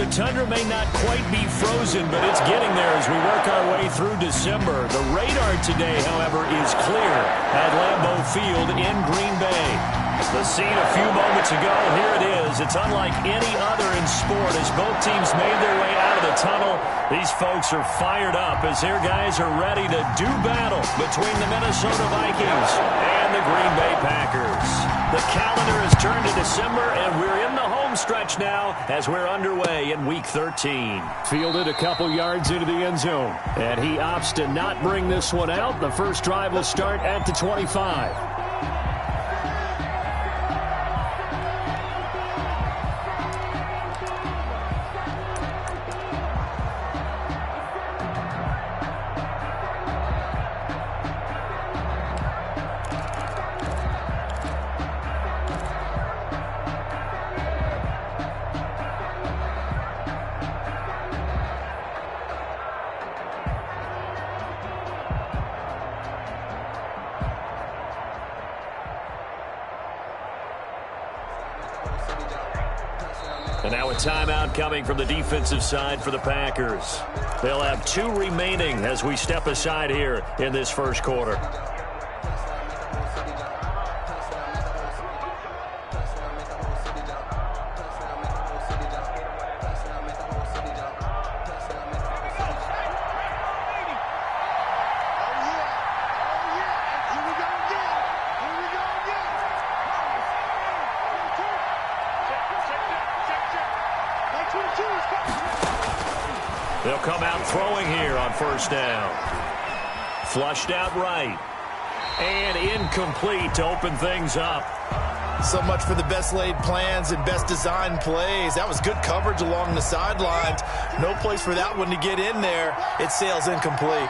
the tundra may not quite be frozen, but it's getting there as we work our way through December. The radar today, however, is clear at Lambeau Field in Green Bay. The scene a few moments ago, here it is. It's unlike any other in sport as both teams made their way out of the tunnel. These folks are fired up as their guys are ready to do battle between the Minnesota Vikings and the Green Bay Packers. The calendar has turned to December, and we're in the home stretch now as we're underway in Week 13. Fielded a couple yards into the end zone, and he opts to not bring this one out. The first drive will start at the 25. And now a timeout coming from the defensive side for the Packers. They'll have 2 remaining as we step aside here in this first quarter. They'll come out throwing here on first down. Flushed out right. And incomplete to open things up. So much for the best laid plans and best designed plays. That was good coverage along the sidelines. No place for that one to get in there. It sails incomplete.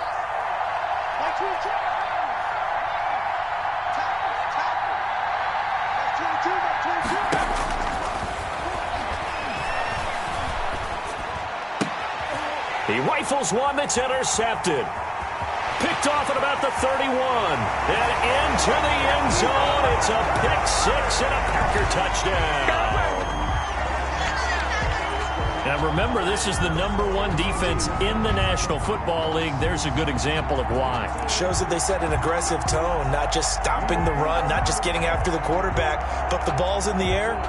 He rifles one that's intercepted. Picked off at about the 31. And into the end zone. It's a pick-6 and a Packer touchdown. Now remember, this is the #1 defense in the National Football League. There's a good example of why. Shows that they set an aggressive tone, not just stopping the run, not just getting after the quarterback, but the ball's in the air.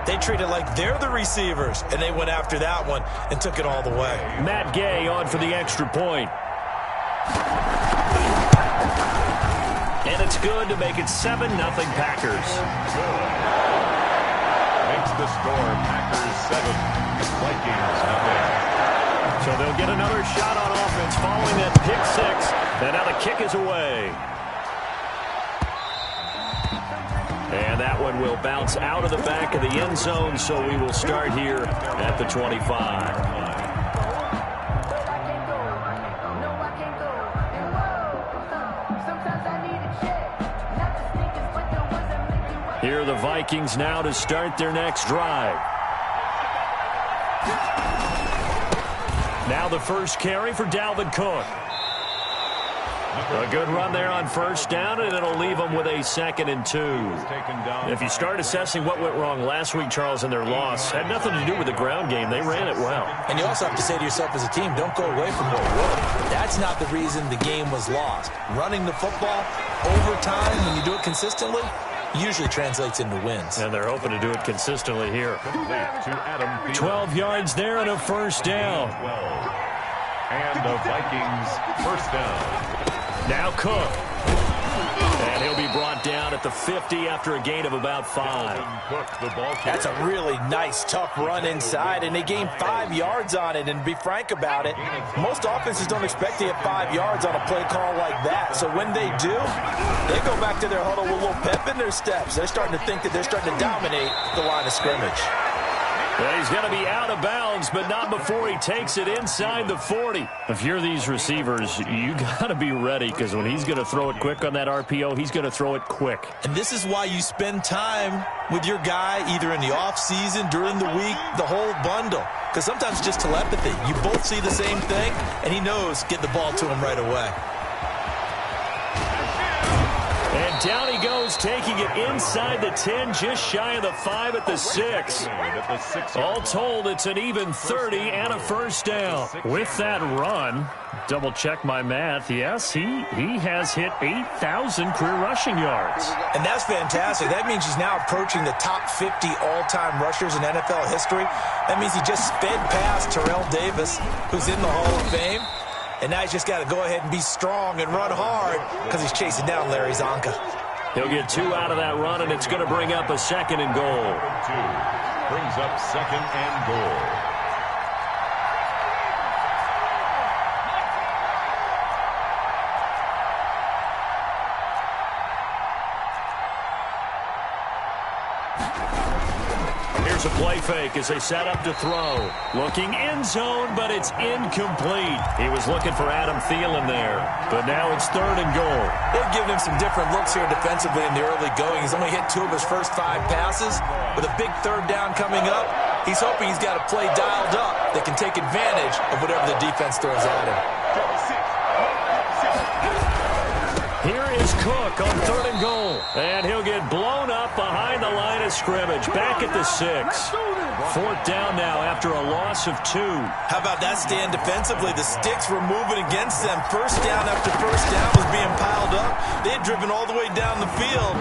They treat it like they're the receivers, and they went after that one and took it all the way. Matt Gay on for the extra point. And it's good to make it 7-0 Packers. Makes the score Packers 7, Vikings 0. So they'll get another shot on offense following that pick-6. And now the kick is away. And that one will bounce out of the back of the end zone, so we will start here at the 25. Here are the Vikings now to start their next drive. Now the first carry for Dalvin Cook. A good run there on first down, and it'll leave them with a 2nd and 2. If you start assessing what went wrong last week, Charles, in their loss, had nothing to do with the ground game. They ran it well. And you also have to say to yourself as a team, don't go away from what worked. That's not the reason the game was lost. Running the football over time, when you do it consistently, usually translates into wins. And they're hoping to do it consistently here. 12 yards there and a first down. And the Vikings first down. Now Cook. And he'll be brought down at the 50 after a gain of about 5. That's a really nice, tough run inside, and they gained 5 yards on it. And to be frank about it, most offenses don't expect to get 5 yards on a play call like that. So when they do, they go back to their huddle with a little pep in their steps. They're starting to think that they're starting to dominate the line of scrimmage. Well, he's going to be out of bounds, but not before he takes it inside the 40. If you're these receivers, you got to be ready, because when he's going to throw it quick on that RPO, he's going to throw it quick. And this is why you spend time with your guy either in the offseason, during the week, the whole bundle. Because sometimes it's just telepathy. You both see the same thing, and he knows get the ball to him right away. And down he goes, taking it inside the 10, just shy of the 5 at the 6. All told, it's an even 30 and a first down. With that run, double check my math, yes, he has hit 8,000 career rushing yards. And that's fantastic. That means he's now approaching the top 50 all-time rushers in NFL history. That means he just sped past Terrell Davis, who's in the Hall of Fame. And now he's just got to go ahead and be strong and run hard because he's chasing down Larry Zonka. He'll get 2 out of that run, and it's going to bring up a 2nd and goal. 2 brings up 2nd and goal. Here's a play fake as they set up to throw. Looking end zone, but it's incomplete. He was looking for Adam Thielen there, but now it's 3rd and goal. They've given him some different looks here defensively in the early going. He's only hit 2 of his first 5 passes. With a big 3rd down coming up, he's hoping he's got a play dialed up that can take advantage of whatever the defense throws at him. Here is Cook on 3rd and goal. And he'll get blown up behind the line of scrimmage. Back at the 6. 4th down now after a loss of 2. How about that stand defensively? The sticks were moving against them. First down after first down was being piled up. They had driven all the way down the field.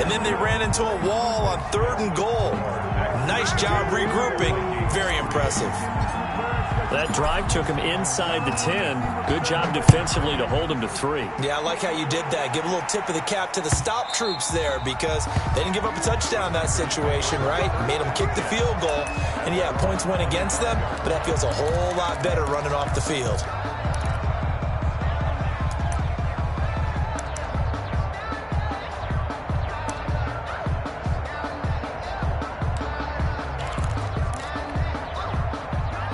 And then they ran into a wall on 3rd and goal. Nice job regrouping. Very impressive. That drive took him inside the 10. Good job defensively to hold him to 3. Yeah, I like how you did that. Give a little tip of the cap to the stop troops there because they didn't give up a touchdown in that situation, right? Made them kick the field goal. And, yeah, points went against them, but that feels a whole lot better running off the field.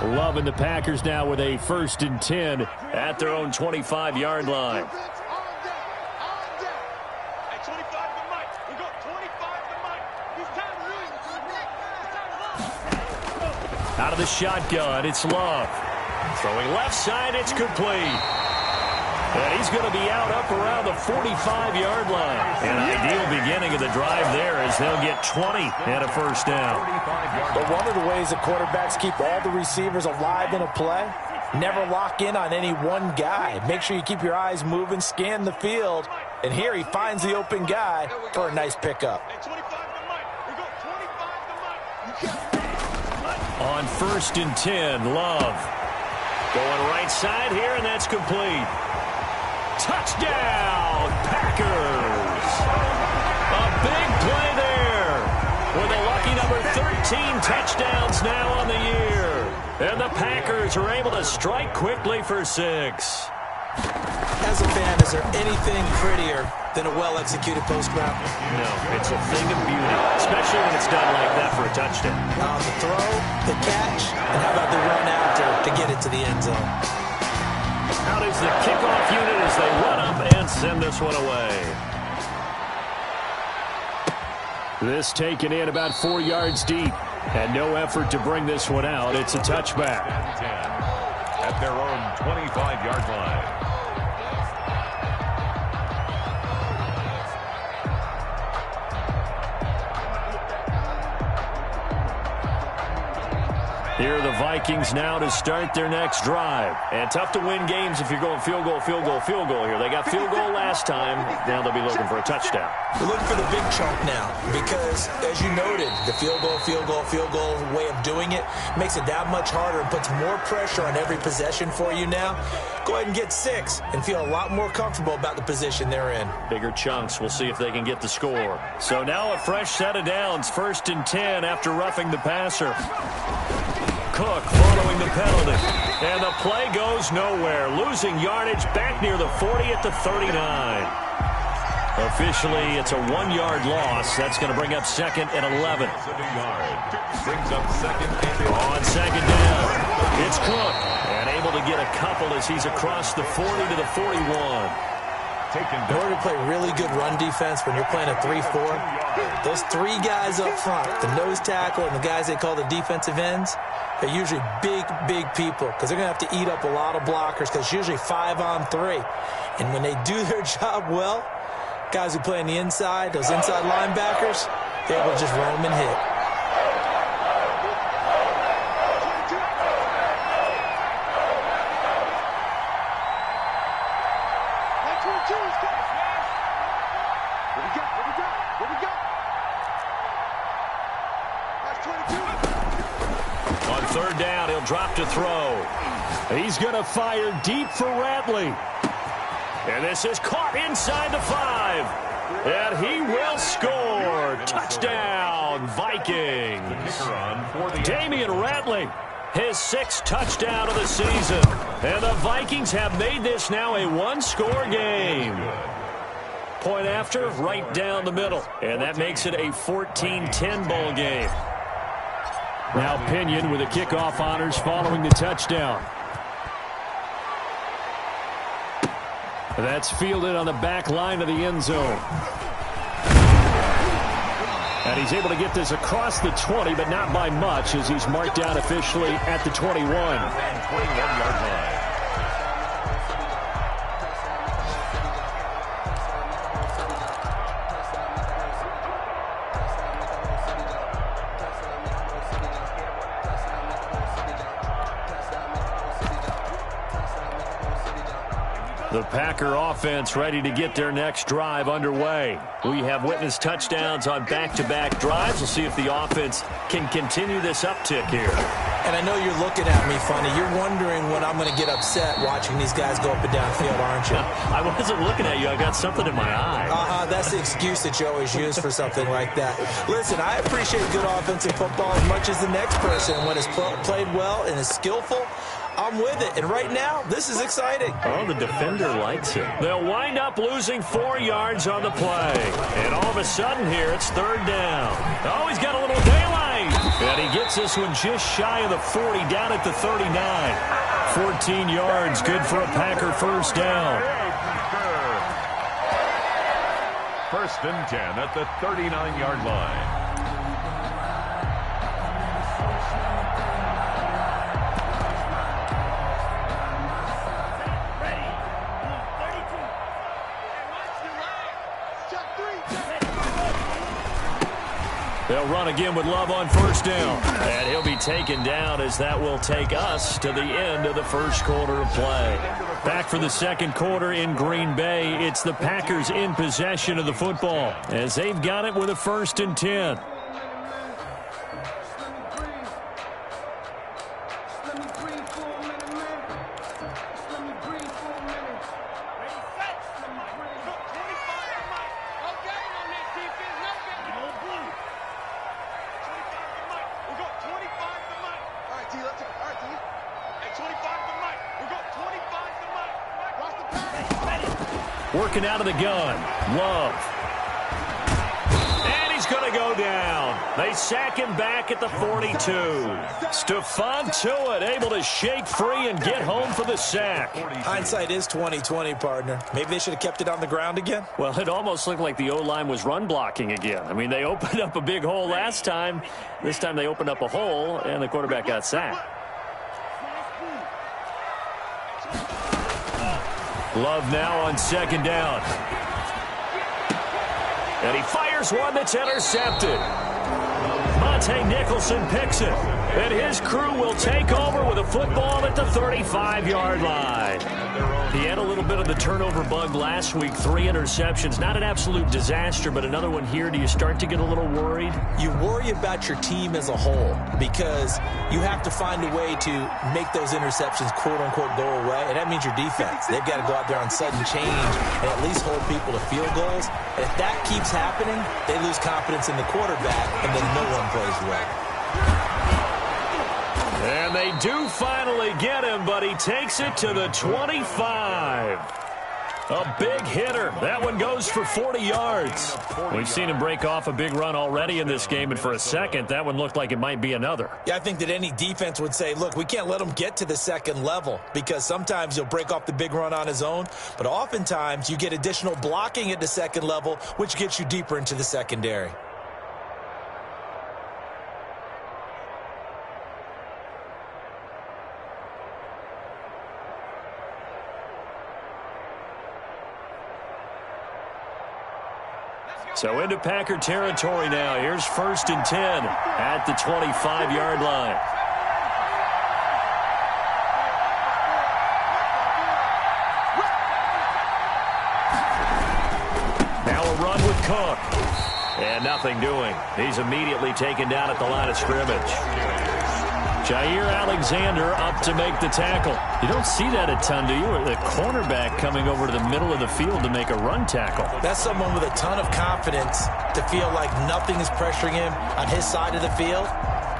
Loving the Packers now with a 1st and 10 at their own 25-yard line. Out of the shotgun, it's Love. Throwing left side, it's complete. And he's going to be out up around the 45-yard line. An ideal beginning of the drive there as they'll get 20 and a first down. But one of the ways that quarterbacks keep all the receivers alive in a play, never lock in on any one guy. Make sure you keep your eyes moving, scan the field. And here he finds the open guy for a nice pickup. On 1st and 10, Love. Going right side here, and that's complete. Touchdown, Packers! A big play there with a lucky number 13 touchdowns now on the year. And the Packers are able to strike quickly for 6. As a fan, is there anything prettier than a well-executed post route? No, it's a thing of beauty, especially when it's done like that for a touchdown. The throw, the catch, and how about the run after to get it to the end zone? Out is the kickoff unit as they run up and send this one away. This taken in about 4 yards deep. And no effort to bring this one out. It's a touchback. At their own 25-yard line. Here are the Vikings now to start their next drive. And tough to win games if you're going field goal, field goal, field goal here. They got field goal last time. Now they'll be looking for a touchdown. We're looking for the big chunk now because, as you noted, the field goal way of doing it makes it that much harder and puts more pressure on every possession for you now. Go ahead and get 6 and feel a lot more comfortable about the position they're in. Bigger chunks. We'll see if they can get the score. So now a fresh set of downs. 1st and 10 after roughing the passer. Cook following the penalty. And the play goes nowhere. Losing yardage back near the 40 at the 39. Officially, it's a 1-yard loss. That's going to bring up 2nd and 11. Brings up 2nd and 11. On 2nd down, it's Cook. And able to get a couple as he's across the 40 to the 41. In order to play really good run defense when you're playing a 3-4, those 3 guys up front, the nose tackle and the guys they call the defensive ends, they're usually big people because they're going to have to eat up a lot of blockers because it's usually 5 on 3. And when they do their job well, Guys who play on the inside, those inside linebackers, they're able to just roam and hit. On third down, he'll drop to throw. He's going to fire deep for Ratley. And this is caught inside the 5. And he will score. Touchdown, Vikings. Damian Ratley, his 6th touchdown of the season. And the Vikings have made this now a one-score game. Point after, right down the middle. And that makes it a 14-10 ball game. Now Pinion with the kickoff honors following the touchdown. That's fielded on the back line of the end zone. And he's able to get this across the 20, but not by much, as he's marked down officially at the 21. 21-yard line. The Packer offense ready to get their next drive underway. We have witnessed touchdowns on back-to-back drives. We'll see if the offense can continue this uptick here. And I know you're looking at me funny. You're wondering when I'm going to get upset watching these guys go up and down field, aren't you? I wasn't looking at you. I got something in my eye. That's the excuse that you always use for something like that. Listen, I appreciate good offensive football as much as the next person. When it's played well and is skillful, I'm with it. And right now, this is exciting. Oh, the defender likes it. They'll wind up losing 4 yards on the play. And all of a sudden here, it's third down. Oh, he's got a little daylight. And he gets this one just shy of the 40, down at the 39. 14 yards, good for a Packer first down. First and 10 at the 39-yard line. They'll run again with Love on first down. And he'll be taken down, as that will take us to the end of the first quarter of play. Back for the second quarter in Green Bay. It's the Packers in possession of the football, as they've got it with a 1st and 10. Working out of the gun. Love. And he's going to go down. They sack him back at the 42. Stephon Tuitt able to shake free and get home for the sack. Hindsight is 20/20, partner. Maybe they should have kept it on the ground again. Well, it almost looked like the O-line was run blocking again. I mean, they opened up a big hole last time. This time they opened up a hole, and the quarterback got sacked. Love now on second down. And he fires one that's intercepted. Monte Nicholson picks it. And his crew will take over with a football at the 35-yard line. He had a little bit of the turnover bug last week. 3 interceptions. Not an absolute disaster, but another one here. Do you start to get a little worried? You worry about your team as a whole, because you have to find a way to make those interceptions, quote-unquote, go away. And that means your defense. They've got to go out there on sudden change and at least hold people to field goals. And if that keeps happening, they lose confidence in the quarterback, and then no one plays well. And they do finally get him, but he takes it to the 25. A big hitter. That one goes for 40 yards. We've seen him break off a big run already in this game, and for a second, that one looked like it might be another. Yeah, I think that any defense would say, look, we can't let him get to the second level, because sometimes he'll break off the big run on his own, but oftentimes you get additional blocking at the second level, which gets you deeper into the secondary. So into Packer territory now. Here's 1st and 10 at the 25-yard line. Now a run with Cook. And nothing doing. He's immediately taken down at the line of scrimmage. Jair Alexander up to make the tackle. You don't see that a ton, do you? The cornerback coming over to the middle of the field to make a run tackle. That's someone with a ton of confidence to feel like nothing is pressuring him on his side of the field.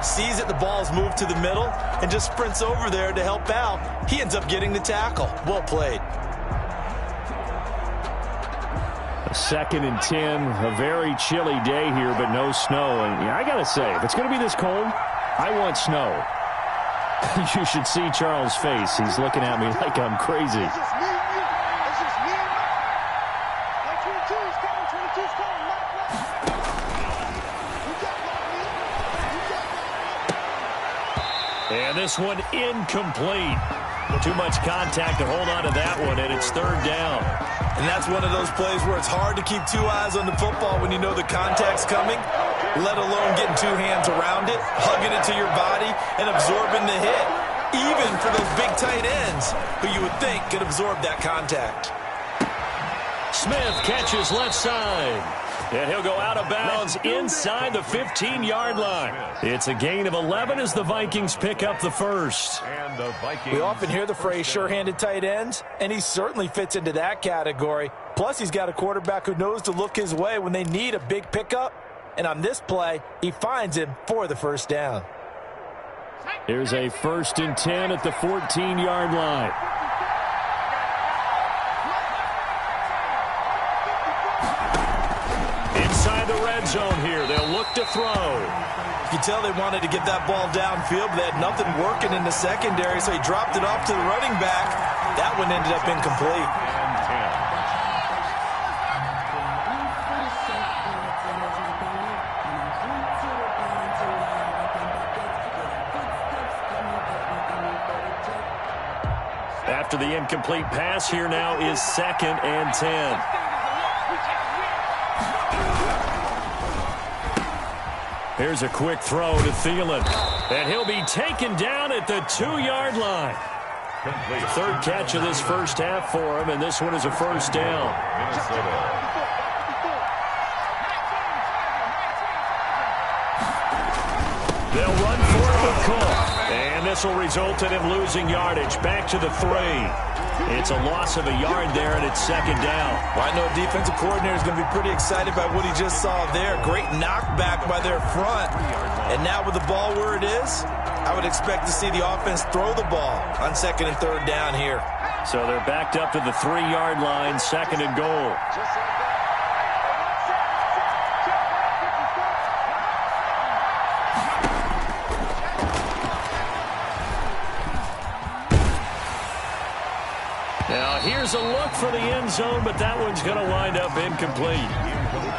Sees that the ball's moved to the middle and just sprints over there to help out. He ends up getting the tackle. Well played. 2nd and 10. A very chilly day here, but no snow. And I got to say, if it's going to be this cold, I want snow. You should see Charles' face. He's looking at me like I'm crazy. It's just me and you. It's just me and you. Like 22's coming. 22's coming. You got me. And this one incomplete. Too much contact to hold on to that one, and it's 3rd down. And that's one of those plays where it's hard to keep 2 eyes on the football when you know the contact's coming, let alone getting 2 hands around it, hugging it to your body, and absorbing the hit, even for those big tight ends who you would think could absorb that contact. Smith catches left side. And he'll go out of bounds inside the 15-yard line. It's a gain of 11 as the Vikings pick up the first. And the Vikings. We often hear the phrase sure-handed tight ends, and he certainly fits into that category. Plus, he's got a quarterback who knows to look his way when they need a big pickup. And on this play, he finds him for the 1st down. Here's a 1st and 10 at the 14-yard line. Inside the red zone here. They'll look to throw. You can tell they wanted to get that ball downfield, but they had nothing working in the secondary, so he dropped it off to the running back. That one ended up incomplete. After the incomplete pass, here now is 2nd and 10. Here's a quick throw to Thielen. And he'll be taken down at the 2-yard line. Complete. 3rd catch of this first half for him, and this one is a 1st down. Minnesota. They'll run for it with Cook. And this will result in him losing yardage. Back to the 3. It's a loss of a yard there, and it's 2nd down. Well, I know a defensive coordinator is going to be pretty excited by what he just saw there. Great knockback by their front. And now with the ball where it is, I would expect to see the offense throw the ball on 2nd and 3rd down here. So they're backed up to the 3-yard line, 2nd and goal. Now here's a look for the end zone, but that one's going to wind up incomplete.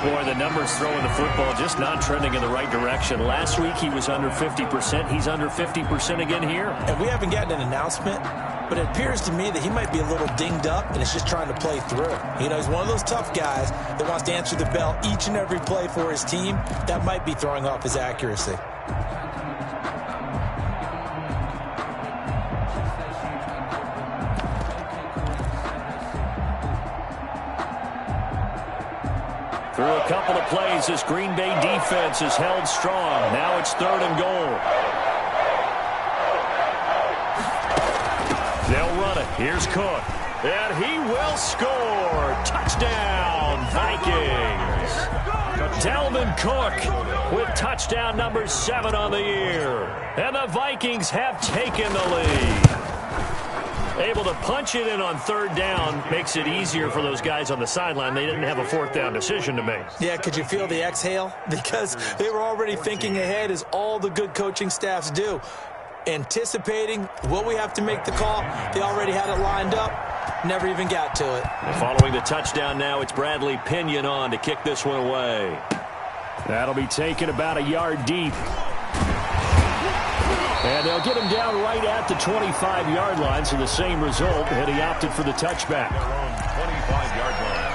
Boy, the numbers throwing the football just not trending in the right direction. Last week he was under 50%. He's under 50% again here. And we haven't gotten an announcement, but it appears to me that he might be a little dinged up and is just trying to play through. You know, he's one of those tough guys that wants to answer the bell each and every play for his team. That might be throwing off his accuracy. Through a couple of plays, this Green Bay defense is held strong. Now it's 3rd and goal. They'll run it. Here's Cook. And he will score. Touchdown, Vikings. Dalvin Cook with touchdown number 7 on the year. And the Vikings have taken the lead. Able to punch it in on 3rd down makes it easier for those guys on the sideline. They didn't have a 4th down decision to make. Yeah, could you feel the exhale? Because they were already thinking ahead, as all the good coaching staffs do. Anticipating, will we have to make the call? They already had it lined up. Never even got to it. Following the touchdown now, it's Bradley Pinion on to kick this one away. That'll be taken about a yard deep. And they'll get him down right at the 25-yard line, so the same result, and he opted for the touchback. Their own 25-yard line.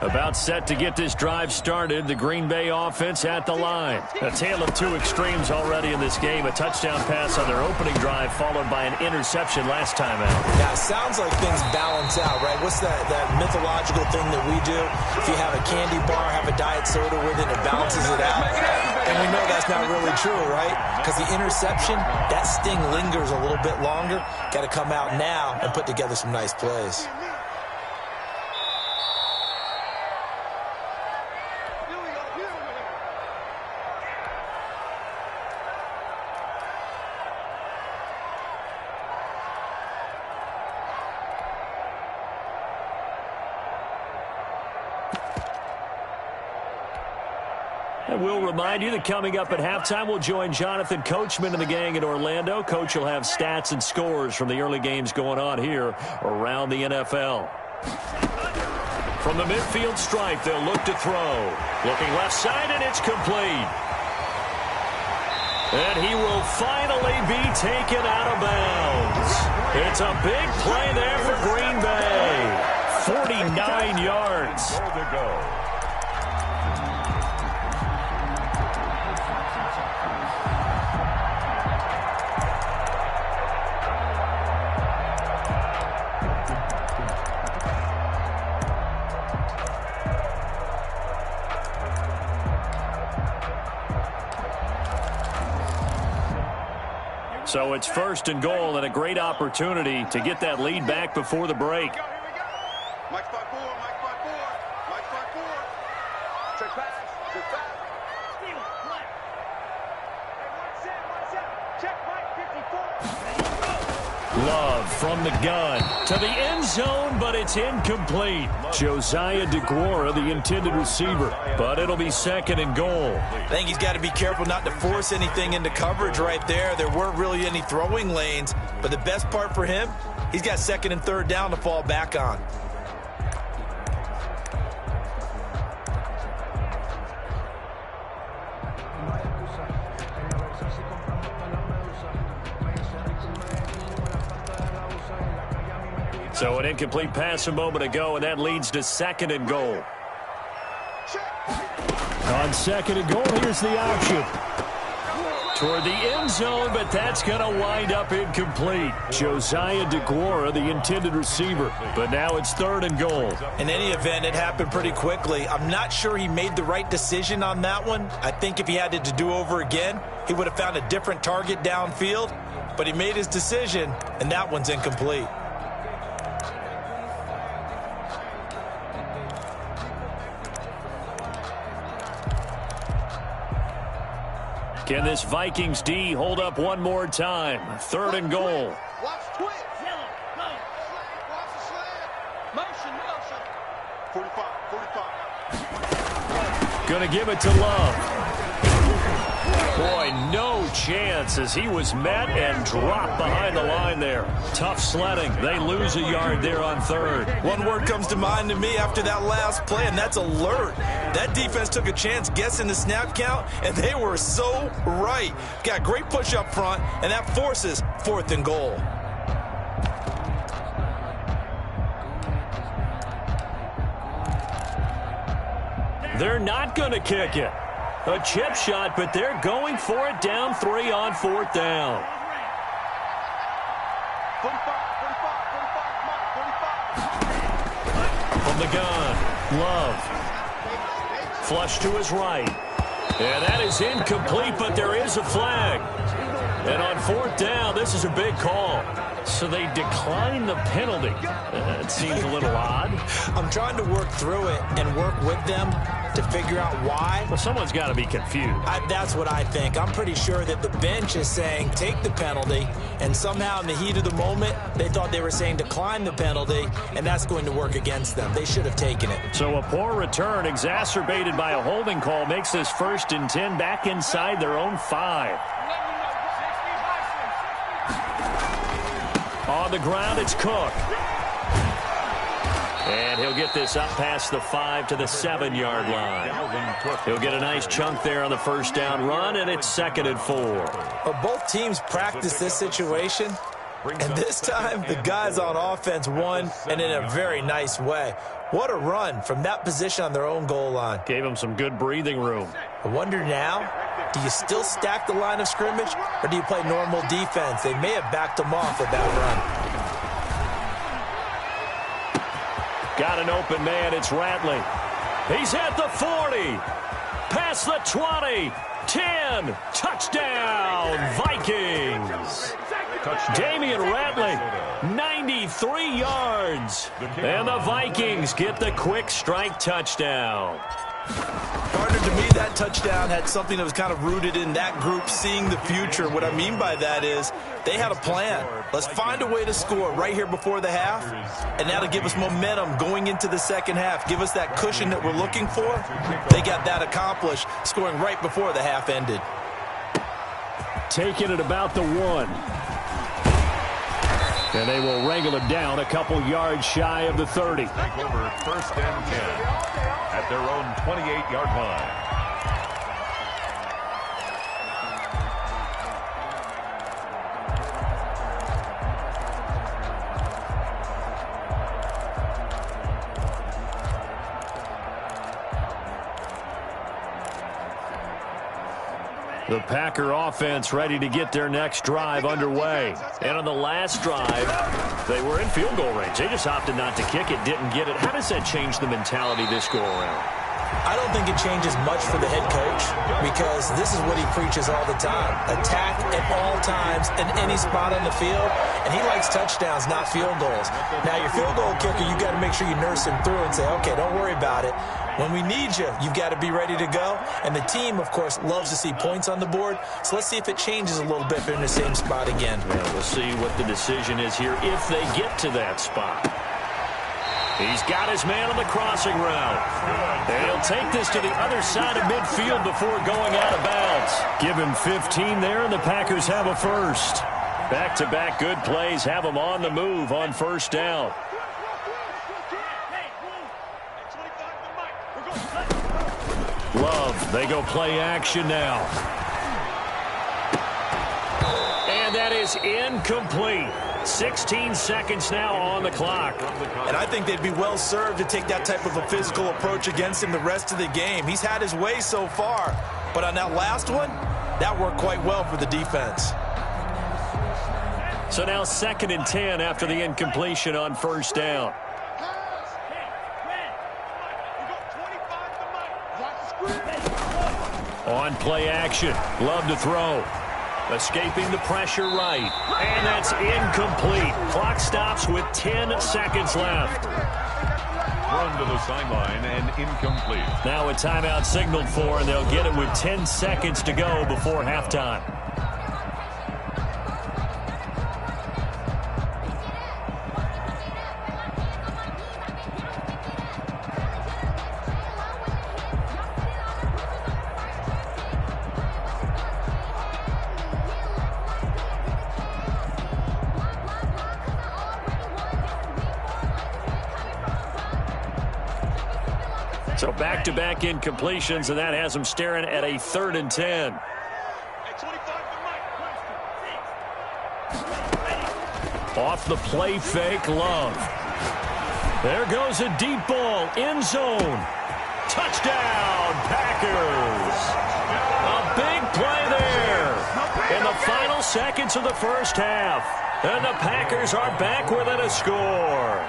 About set to get this drive started, the Green Bay offense at the line. A tale of two extremes already in this game. A touchdown pass on their opening drive, followed by an interception last time out. Yeah, it sounds like things balance out, right? What's that mythological thing that we do? If you have a candy bar, have a diet soda with it, it balances it out. And we know that's not really true, right? Because the interception, that sting lingers a little bit longer. Got to come out now and put together some nice plays. And we'll remind you that coming up at halftime, we'll join Jonathan Coachman and the gang in Orlando. Coach will have stats and scores from the early games going on here around the NFL. From the midfield stripe, they'll look to throw. Looking left side, and it's complete. And he will finally be taken out of bounds. It's a big play there for Green Bay. 49 yards. To go. So it's first and goal, and a great opportunity to get that lead back before the break. Here we go. Mike 5-4, Mike 5-4, Mike 5-4. Check pass, check pass. Steal, play. Hey, one set. Check Mike 54. Love from the gun to the end zone, but it's incomplete. Josiah DeGuara, the intended receiver, but it'll be second and goal. I think he's got to be careful not to force anything into coverage right there. There weren't really any throwing lanes, but the best part for him, he's got second and third down to fall back on. So an incomplete pass a moment ago, and that leads to second and goal. On second and goal, here's the option. Toward the end zone, but that's going to wind up incomplete. Josiah DeGuara, the intended receiver, but now it's third and goal. In any event, it happened pretty quickly. I'm not sure he made the right decision on that one. I think if he had it to do over again, he would have found a different target downfield, but he made his decision, and that one's incomplete. Can this Vikings D hold up one more time? Third and goal. Watch twitch. Yellow, go. Watch the slant. Motion, motion. 45. Gonna give it to Love. Boy, no chance as he was met and dropped behind the line there. Tough sledding. They lose a yard there on third. One word comes to mind to me after that last play, and that's alert. That defense took a chance guessing the snap count, and they were so right. Got great push up front, and that forces fourth and goal. They're not going to kick it. A chip shot, but they're going for it down 3 on fourth down. 45. From the gun, Love. Flush to his right. And that is incomplete, but there is a flag. And on fourth down, this is a big call. So they decline the penalty. It seems a little odd. I'm trying to work through it and work with them to figure out why. Well, someone's got to be confused. That's what I think. I'm pretty sure that the bench is saying take the penalty, and somehow in the heat of the moment, they thought they were saying decline the penalty, and that's going to work against them. They should have taken it. So a poor return exacerbated by a holding call makes this 1st and 10 back inside their own 5. On the ground, it's Cook. And he'll get this up past the 5 to the 7-yard line. He'll get a nice chunk there on the first down run, and it's 2nd and 4. Both teams practice this situation, And this time, the guys on offense won, and in a very nice way. What a run from that position on their own goal line. Gave them some good breathing room. I wonder now, do you still stack the line of scrimmage, or do you play normal defense? They may have backed them off with that run. Got an open man. It's Ratley. He's at the 40. Past the 20. 10. Touchdown, Vikings. Damian Ratley, 93 yards. And the Vikings get the quick strike touchdown. Partner, to me, that touchdown had something that was kind of rooted in that group seeing the future. What I mean by that is they had a plan. Let's find a way to score right here before the half, and that'll give us momentum going into the second half, give us that cushion that we're looking for. They got that accomplished, scoring right before the half ended. Taking it about the 1. And they will wrangle it down a couple yards shy of the 30. Take over 1st and 10 at their own 28-yard line. The Packer offense ready to get their next drive underway. And on the last drive, they were in field goal range. They just opted not to kick it, didn't get it. How does that change the mentality this go around? I don't think it changes much for the head coach because this is what he preaches all the time. Attack at all times in any spot on the field, and he likes touchdowns, not field goals. Now, your field goal kicker, you got to make sure you nurse him through and say, okay, don't worry about it. When we need you, you've got to be ready to go. And the team, of course, loves to see points on the board. So let's see if it changes a little bit if they're in the same spot again. Yeah, we'll see what the decision is here if they get to that spot. He's got his man on the crossing route. And he'll take this to the other side of midfield before going out of bounds. Give him 15 there, and the Packers have a first. Back-to-back good plays have them on the move on first down. Love, they go play action now. And that is incomplete. 16 seconds now on the clock. And I think they'd be well served to take that type of a physical approach against him the rest of the game. He's had his way so far. But on that last one, that worked quite well for the defense. So now 2nd and 10 after the incompletion on first down. On play action. Love to throw. Escaping the pressure right. And that's incomplete. Clock stops with 10 seconds left. Run to the sideline and incomplete. Now a timeout signaled for, and they'll get it with 10 seconds to go before halftime. So back-to-back incompletions, and that has them staring at a 3rd and 10. Off the play fake, Love. There goes a deep ball, end zone. Touchdown, Packers. A big play there in the final seconds of the first half. And the Packers are back within a score.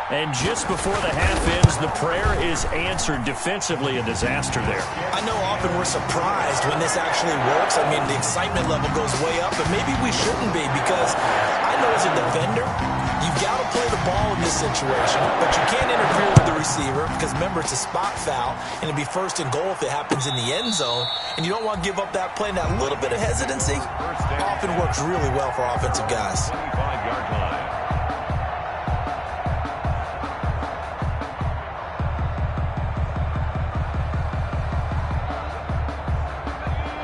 And just before the half ends, the prayer is answered. Defensively, a disaster there. I know often we're surprised when this actually works. I mean, the excitement level goes way up, but maybe we shouldn't be because I know as a defender, you've got to play the ball in this situation, but you can't interfere with the receiver because, remember, it's a spot foul, and it'd be 1st and goal if it happens in the end zone, and you don't want to give up that play. And that little bit of hesitancy often works really well for offensive guys. 25-yard line.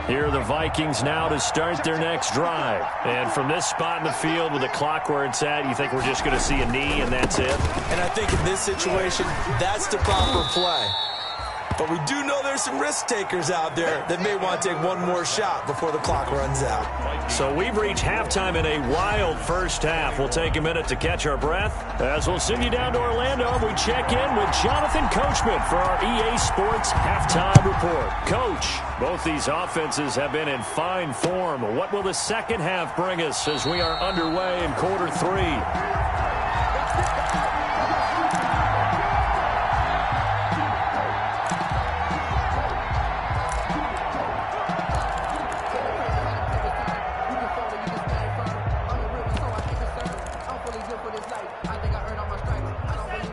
Here are the Vikings now to start their next drive. And from this spot in the field with the clock where it's at, you think we're just going to see a knee and that's it? And I think in this situation, that's the proper play. But we do know there's some risk takers out there that may want to take one more shot before the clock runs out. So we've reached halftime in a wild first half. We'll take a minute to catch our breath as we'll send you down to Orlando and we check in with Jonathan Coachman for our EA Sports Halftime Report. Coach, both these offenses have been in fine form. What will the second half bring us as we are underway in quarter three?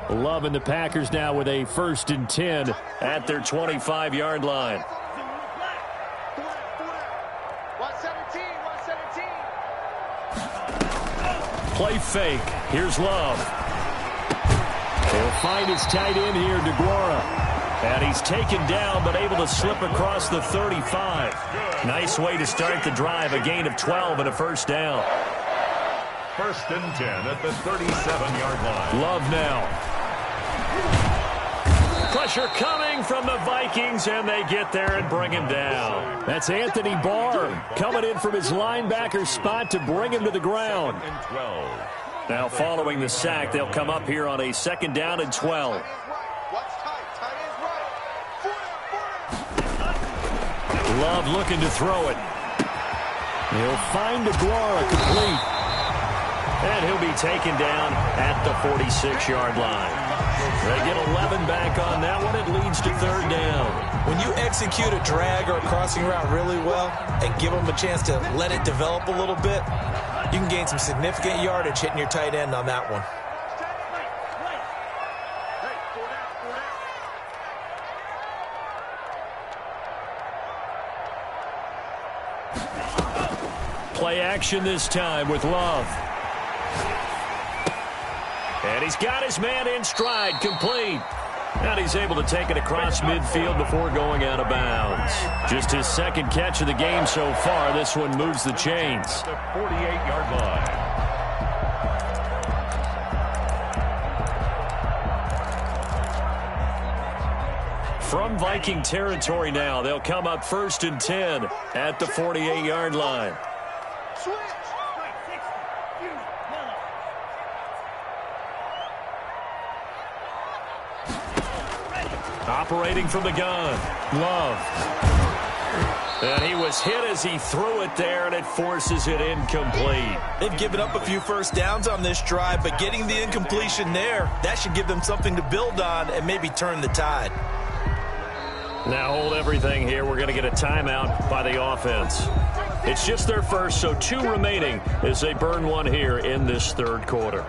11, the Packers now with a 1st and 10 at their 25-yard line. 117. Play fake. Here's Love. He'll find his tight end here, DeGuara. And he's taken down but able to slip across the 35. Nice way to start the drive. A gain of 12 and a first down. 1st and 10 at the 37-yard line. Love now. Pressure coming from the Vikings, and they get there and bring him down. That's Anthony Barr coming in from his linebacker spot to bring him to the ground. 2nd and 12. Now following the sack, they'll come up here on a 2nd down and 12. Love looking to throw it. He'll find DeGuara complete. And he'll be taken down at the 46-yard line. They get 11 back on that one. It leads to 3rd down. When you execute a drag or a crossing route really well and give them a chance to let it develop a little bit, you can gain some significant yardage hitting your tight end on that one. Play action this time with Love. And he's got his man in stride, complete. And he's able to take it across midfield before going out of bounds. Just his 2nd catch of the game so far. This one moves the chains. The 48-yard line. From Viking territory now, they'll come up 1st and 10 at the 48-yard line. Operating from the gun, Love. And he was hit as he threw it there, and it forces it incomplete. They've given up a few first downs on this drive, but getting the incompletion there, that should give them something to build on and maybe turn the tide. Now hold everything here. We're going to get a timeout by the offense. It's just their first, so 2 remaining as they burn one here in this 3rd quarter.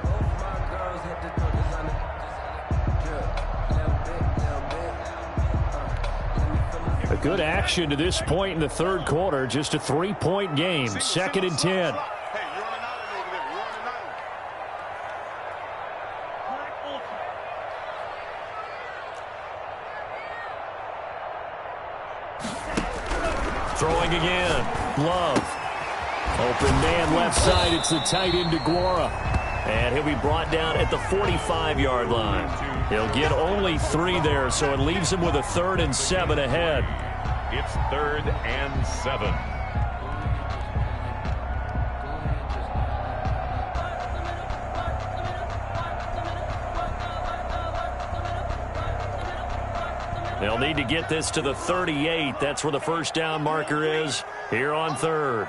A good action to this point in the 3rd quarter. Just a 3-point game. 2nd and 10. Throwing again. Love. Open man left side. It's the tight end DeGuara. And he'll be brought down at the 45-yard line. He'll get only 3 there, so it leaves him with a 3rd and 7 ahead. It's 3rd and 7. They'll need to get this to the 38. That's where the first down marker is here on 3rd.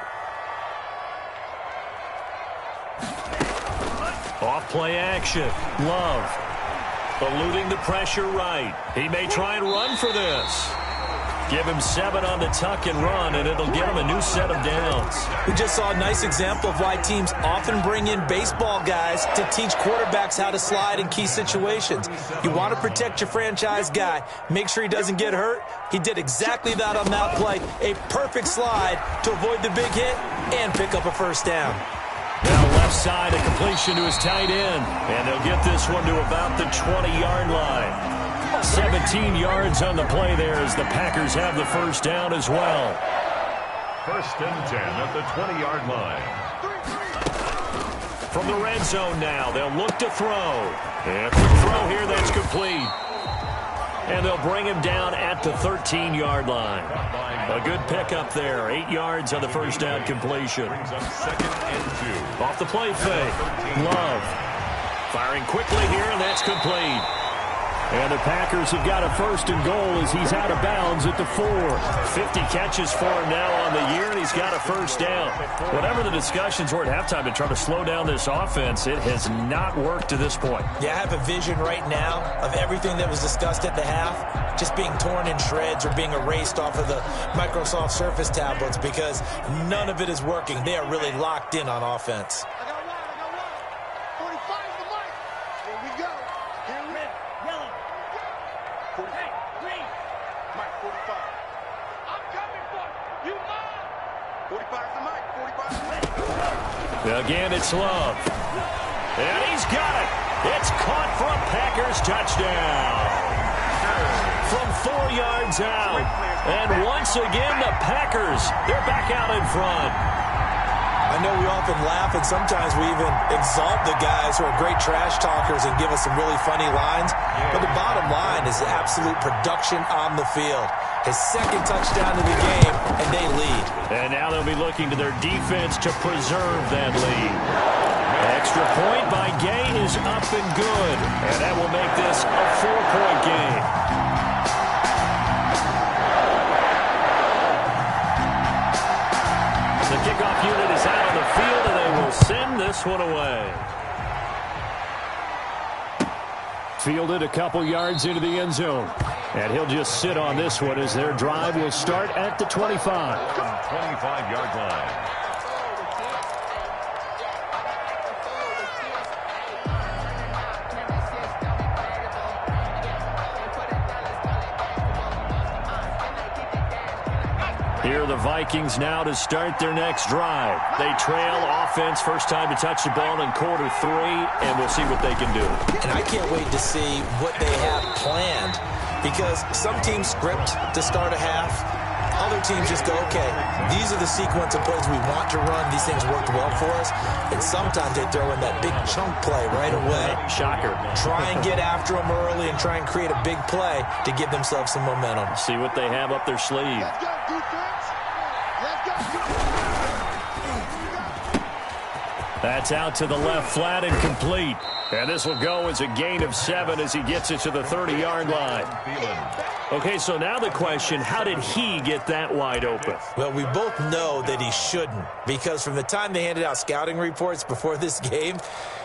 Off play action. Love. Eluding the pressure right. He may try and run for this. Give him 7 on the tuck and run, and it'll get him a new set of downs. We just saw a nice example of why teams often bring in baseball guys to teach quarterbacks how to slide in key situations. You want to protect your franchise guy. Make sure he doesn't get hurt. He did exactly that on that play. A perfect slide to avoid the big hit and pick up a first down. Now left side, a completion to his tight end. And they'll get this one to about the 20-yard line. 17 yards on the play there as the Packers have the first down as well. 1st and 10 at the 20-yard line. From the red zone now, they'll look to throw. And quick throw here, that's complete. And they'll bring him down at the 13-yard line. A good pickup there. 8 yards on the first down completion. Off the play fake. Love. Firing quickly here, and that's complete. And the Packers have got a first and goal as he's out of bounds at the 4. 50 catches for him now on the year, and he's got a first down. Whatever the discussions were at halftime to try to slow down this offense, it has not worked to this point. Yeah, I have a vision right now of everything that was discussed at the half just being torn in shreds or being erased off of the Microsoft Surface tablets because none of it is working. They are really locked in on offense. I got one. 45's the mark. Here we go. Here we go. Yellow. 45. Hey, green. Mike, 45. I'm coming for you. You mine. 45's the mic. 45's the mic. Again, it's Love. And he's got it. It's caught for a Packers touchdown. From 4 yards out. And once again, the Packers, they're back out in front. I know we often laugh, and sometimes we even exalt the guys who are great trash talkers and give us some really funny lines. But the bottom line is absolute production on the field. His second touchdown of the game, and they lead. And now they'll be looking to their defense to preserve that lead. Extra point by Gay is up and good. And that will make this a 4-point game. The kickoff unit is out on the field, and they will send this one away. Fielded a couple yards into the end zone. And he'll just sit on this one as their drive will start at the 25. 25-yard line. Here are the Vikings now to start their next drive. They trail offense, first time to touch the ball in quarter 3, and we'll see what they can do. And I can't wait to see what they have planned because some teams script to start a half. Other teams just go, okay, these are the sequence of plays we want to run. These things worked well for us. And sometimes they throw in that big chunk play right away. Shocker. Try and get after them early and try and create a big play to give themselves some momentum. See what they have up their sleeve. Let's go, defense. Let's go. That's out to the left, flat and complete. And this will go as a gain of 7 as he gets it to the 30-yard line. Okay, so now the question, how did he get that wide open? Well, we both know that he shouldn't because from the time they handed out scouting reports before this game,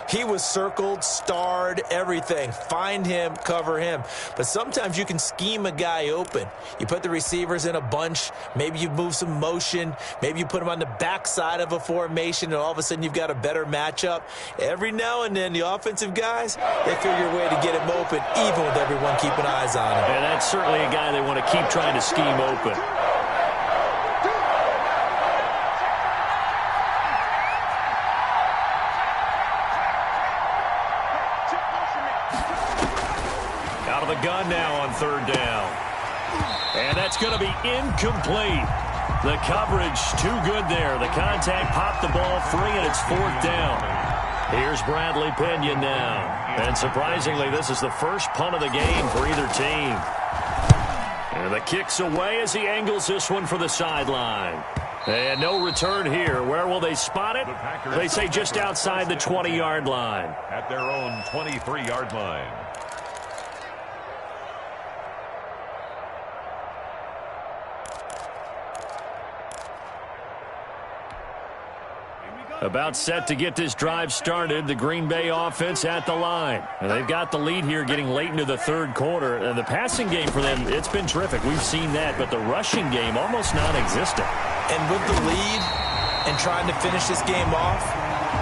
he was circled, starred, everything. Find him, cover him. But sometimes you can scheme a guy open. You put the receivers in a bunch. Maybe you move some motion. Maybe you put them on the backside of a formation, and all of a sudden you've got a better matchup. Every now and then, the offensive guys, they figure a way to get him open, even with everyone keeping eyes on him. And that's certainly a guy they want to keep trying to scheme open. Out of the gun now on 3rd down. And that's going to be incomplete. The coverage too good there. The contact popped the ball free, and it's 4th down. Here's Bradley Pena now. And surprisingly, this is the first punt of the game for either team. And the kick's away as he angles this one for the sideline. And no return here. Where will they spot it? They say just outside the 20-yard line. At their own 23-yard line. About set to get this drive started, the Green Bay offense at the line. And they've got the lead here getting late into the 3rd quarter. And the passing game for them, it's been terrific. We've seen that, but the rushing game almost non-existent. And with the lead and trying to finish this game off,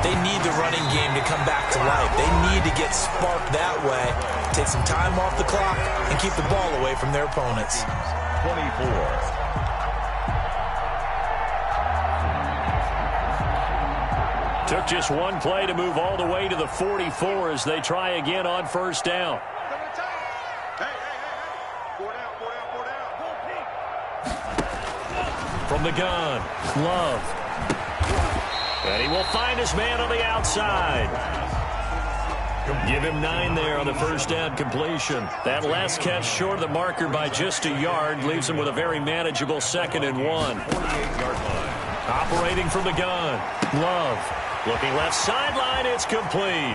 they need the running game to come back to life. They need to get sparked that way, take some time off the clock, and keep the ball away from their opponents. 24. Took just one play to move all the way to the 44 as they try again on 1st down. Hey. 4 down. From the gun, Love. And he will find his man on the outside. Give him 9 there on the first down completion. That last catch short of the marker by just a yard leaves him with a very manageable 2nd and 1. 48-yard line. Operating from the gun. Love. Looking left sideline. It's complete.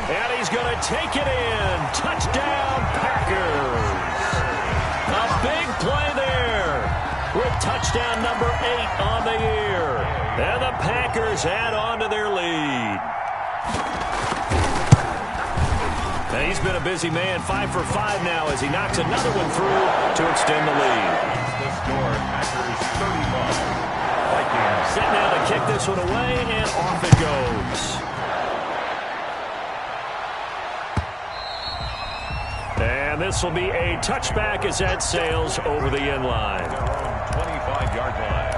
And he's going to take it in. Touchdown, Packers. A big play there with touchdown number 8 on the year. And the Packers add on to their lead. And he's been a busy man, 5 for 5 now as he knocks another one through to extend the lead. The score, Packers 35. Vikings. Set now to kick this one away, and off it goes. And this will be a touchback as that sails over the end line. Their own 25-yard line.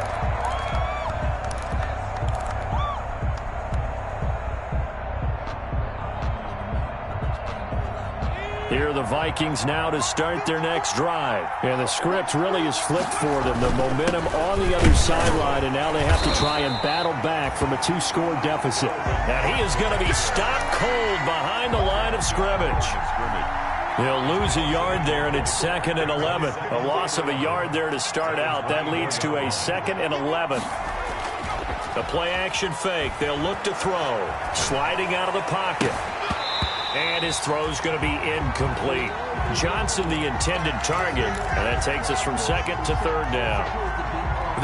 Here are the Vikings now to start their next drive. And the script really is flipped for them. The momentum on the other sideline, and now they have to try and battle back from a 2-score deficit. And he is going to be stopped cold behind the line of scrimmage. He'll lose a yard there, and it's 2nd and 11. A loss of a yard there to start out. That leads to a 2nd and 11. The play-action fake. They'll look to throw. Sliding out of the pocket. And his throw's going to be incomplete. Johnson, the intended target. And that takes us from 2nd to 3rd down.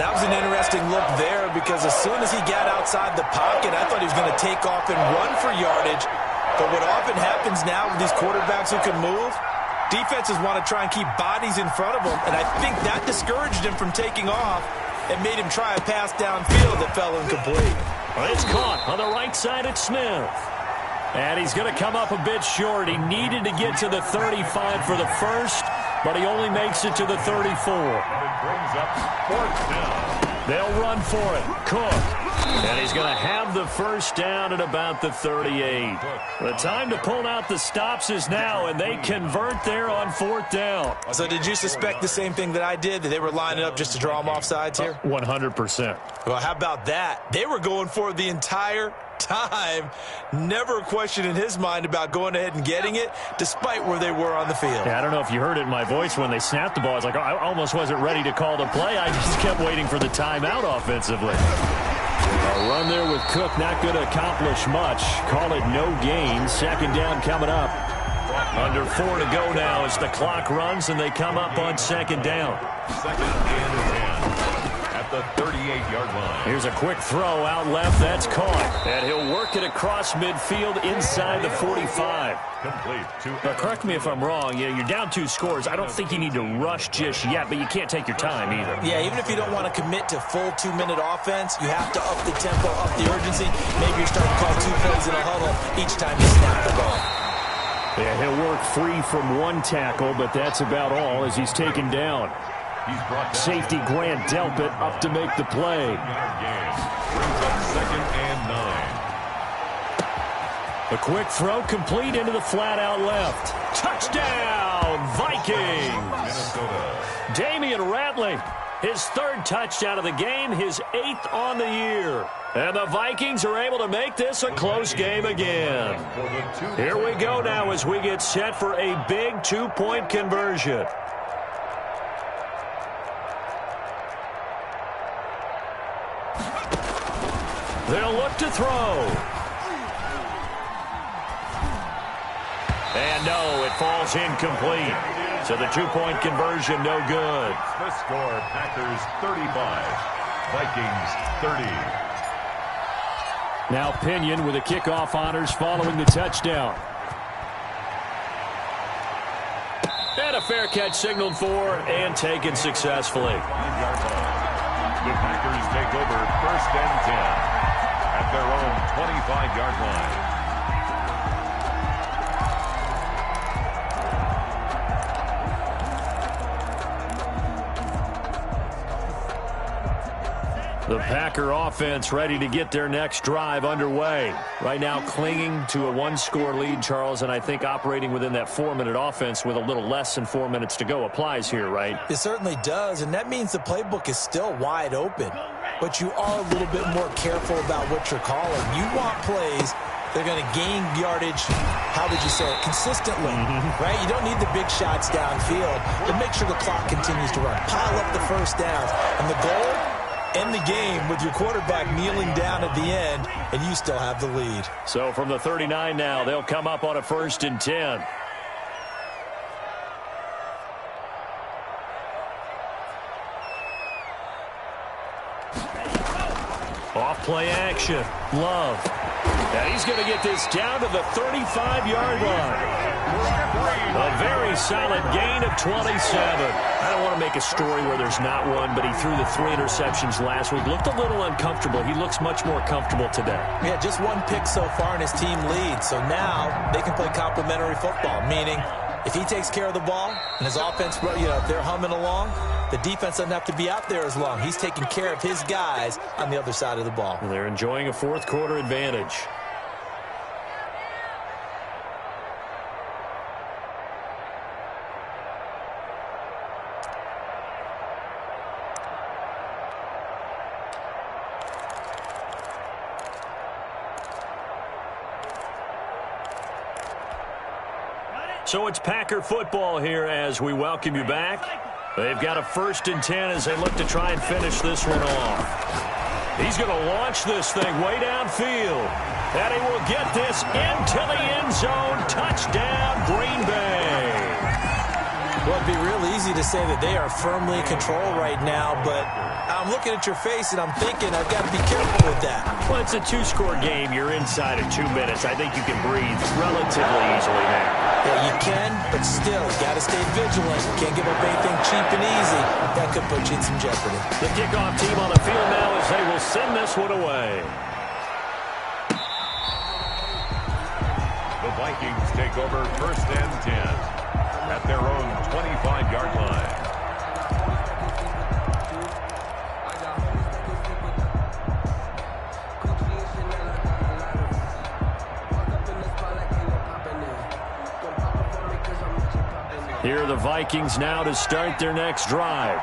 That was an interesting look there because as soon as he got outside the pocket, I thought he was going to take off and run for yardage. But what often happens now with these quarterbacks who can move, defenses want to try and keep bodies in front of them. And I think that discouraged him from taking off and made him try a pass downfield that fell incomplete. Well, it's caught on the right side at Smith. And he's going to come up a bit short. He needed to get to the 35 for the first, but he only makes it to the 34. And it brings up 4th down. They'll run for it. Cook. And he's going to have the first down at about the 38. The time to pull out the stops is now, and they convert there on 4th down. So did you suspect the same thing that I did, that they were lining up just to draw them off sides here? 100%. Well, how about that? They were going for it the entire time. Never a question in his mind about going ahead and getting it, despite where they were on the field. Yeah, I don't know if you heard it in my voice when they snapped the ball. I was like, oh, I almost wasn't ready to call the play. I just kept waiting for the timeout offensively. A run there with Cook, not going to accomplish much. Call it no gain. 2nd down coming up. Under 4 to go now as the clock runs and they come up on 2nd down. 2nd and 10 at the 38-yard line. Here's a quick throw out left. That's caught. And he'll work it across midfield inside the 45. Complete to Now, correct me if I'm wrong. Yeah, you're down 2 scores. I don't think you need to rush just yet, but you can't take your time either. Yeah, even if you don't want to commit to full 2-minute offense, you have to up the tempo, up the urgency. Maybe you're starting to call 2 plays in a huddle each time you snap the ball. Yeah, he'll work free from 1 tackle, but that's about all as he's taken down. He's brought down. Safety Grant Delpit up to make the play. Brings up 2nd and 9. A quick throw complete into the flat out left. Touchdown, Vikings! Minnesota. Damian Ratley, his 3rd touchdown of the game, his 8th on the year. And the Vikings are able to make this a close game again. Here we go now as we get set for a big 2-point conversion. They'll look to throw. And no, it falls incomplete. So the 2-point conversion, no good. The score, Packers 35, Vikings 30. Now Pinion with the kickoff honors following the touchdown. And a fair catch signaled for and taken successfully. 5-yard line. The Packers take over 1st and 10 at their own 25-yard line. The Packer offense ready to get their next drive underway. Right now clinging to a 1-score lead, Charles, and I think operating within that 4-minute offense with a little less than 4 minutes to go applies here, right? It certainly does, and that means the playbook is still wide open. But you are a little bit more careful about what you're calling. You want plays that are going to gain yardage how would you say it, consistently, right? You don't need the big shots downfield, but make sure the clock continues to run. Pile up the first downs. And the goal, end the game with your quarterback kneeling down at the end, and you still have the lead. So from the 39 now, they'll come up on a 1st and 10. Off play action. Love. And he's going to get this down to the 35-yard line. A very solid gain of 27. I don't want to make a story where there's not one, but he threw the 3 interceptions last week. Looked a little uncomfortable. He looks much more comfortable today. Yeah, just 1 pick so far, and his team leads. So now they can play complementary football, meaning if he takes care of the ball and his offense, if they're humming along, the defense doesn't have to be out there as long. He's taking care of his guys on the other side of the ball. They're enjoying a 4th quarter advantage. So it's Packer football here as we welcome you back. They've got a 1st and 10 as they look to try and finish this one off. He's going to launch this thing way downfield. And he will get this into the end zone. Touchdown, Green Bay. Well, it'd be real easy to say that they are firmly in control right now, but I'm looking at your face and I'm thinking I've got to be careful with that. Well, it's a 2-score game. You're inside of 2 minutes. I think you can breathe relatively easily there. Yeah, you can, but still, you got to stay vigilant. Can't give up anything cheap and easy. That could put you in some jeopardy. The kickoff team on the field now as they will send this one away. The Vikings take over 1st and 10 at their own 25-yard line. Here are the Vikings now to start their next drive.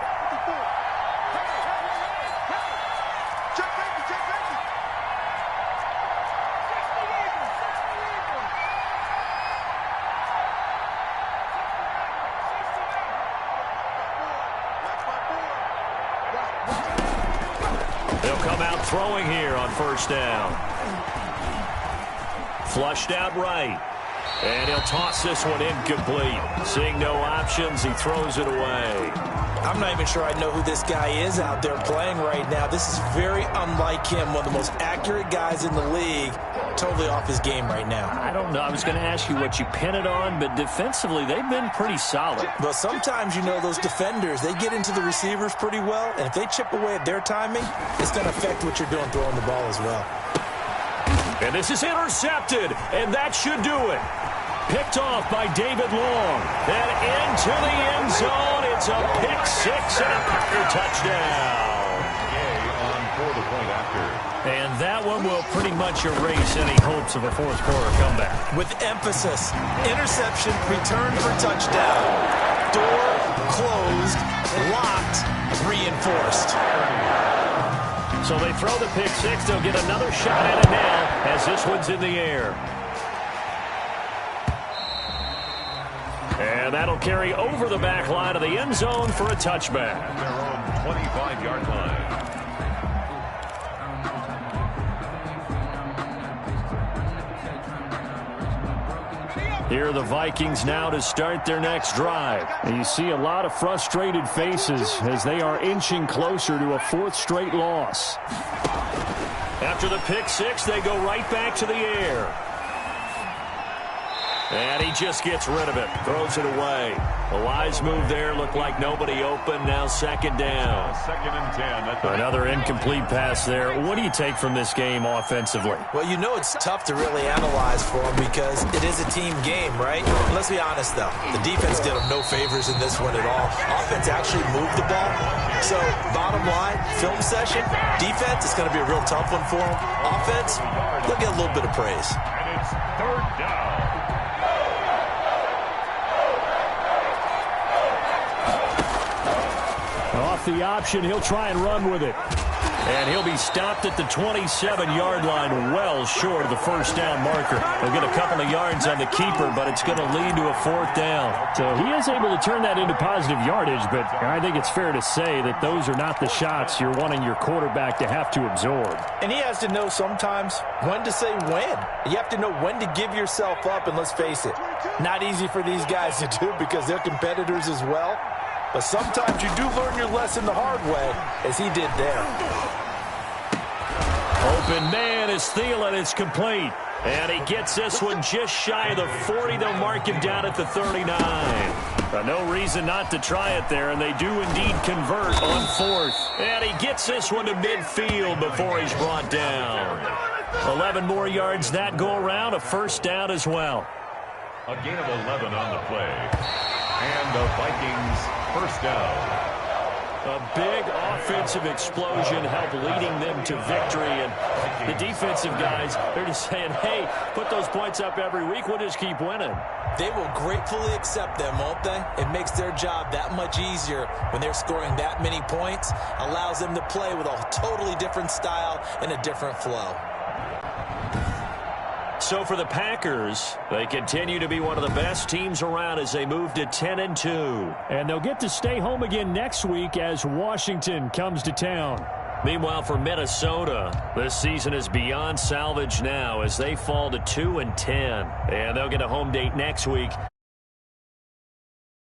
They'll come out throwing here on 1st down. Flushed out right. And he'll toss this one incomplete. Seeing no options, he throws it away. I'm not even sure I know who this guy is out there playing right now. This is very unlike him, one of the most accurate guys in the league. Totally off his game right now. I don't know. I was going to ask you what you pin it on, but defensively, they've been pretty solid. But sometimes, those defenders, they get into the receivers pretty well, and if they chip away at their timing, it's going to affect what you're doing throwing the ball as well. And this is intercepted, and that should do it. Picked off by David Long. And into the end zone. It's a pick 6 and a Packer touchdown. On for the point after. And that one will pretty much erase any hopes of a 4th quarter comeback. With emphasis, interception, return for touchdown. Door closed, locked, reinforced. So they throw the pick 6. They'll get another shot at it now as this one's in the air. And that'll carry over the back line of the end zone for a touchback. Their own 25-yard line. Here are the Vikings now to start their next drive. And you see a lot of frustrated faces as they are inching closer to a 4th straight loss. After the pick 6, they go right back to the air. And he just gets rid of it, throws it away. A wise move there, looked like nobody open, now 2nd down. 2nd and 10. Another incomplete pass there. What do you take from this game offensively? Well, it's tough to really analyze for them because it is a team game, right? Let's be honest, though. The defense did them no favors in this one at all. Offense actually moved the ball. So, bottom line, film session, defense, it's going to be a real tough one for them. Offense, they'll get a little bit of praise. And it's 3rd down. Off the option, he'll try and run with it. And he'll be stopped at the 27-yard line, well short of the first down marker. He'll get a couple of yards on the keeper, but it's going to lead to a fourth down. So he is able to turn that into positive yardage, but I think it's fair to say that those are not the shots you're wanting your quarterback to have to absorb. And he has to know sometimes when to say when. You have to know when to give yourself up, and let's face it, not easy for these guys to do because they're competitors as well. But sometimes you do learn your lesson the hard way, as he did there. Open man is Thielen. It's complete. And he gets this one just shy of the 40. They'll mark him down at the 39. No reason not to try it there, and they do indeed convert on fourth. And he gets this one to midfield before he's brought down. 11 more yards that go around, a first down as well. A gain of 11 on the play. And the Vikings first down. A big offensive explosion helped leading them to victory. And the defensive guys, they're just saying, hey, put those points up every week. We'll just keep winning. They will gratefully accept them, won't they? It makes their job that much easier when they're scoring that many points. Allows them to play with a totally different style and a different flow. So for the Packers, they continue to be one of the best teams around as they move to 10-2. And they'll get to stay home again next week as Washington comes to town. Meanwhile, for Minnesota, this season is beyond salvage now as they fall to 2-10. And they'll get a home date next week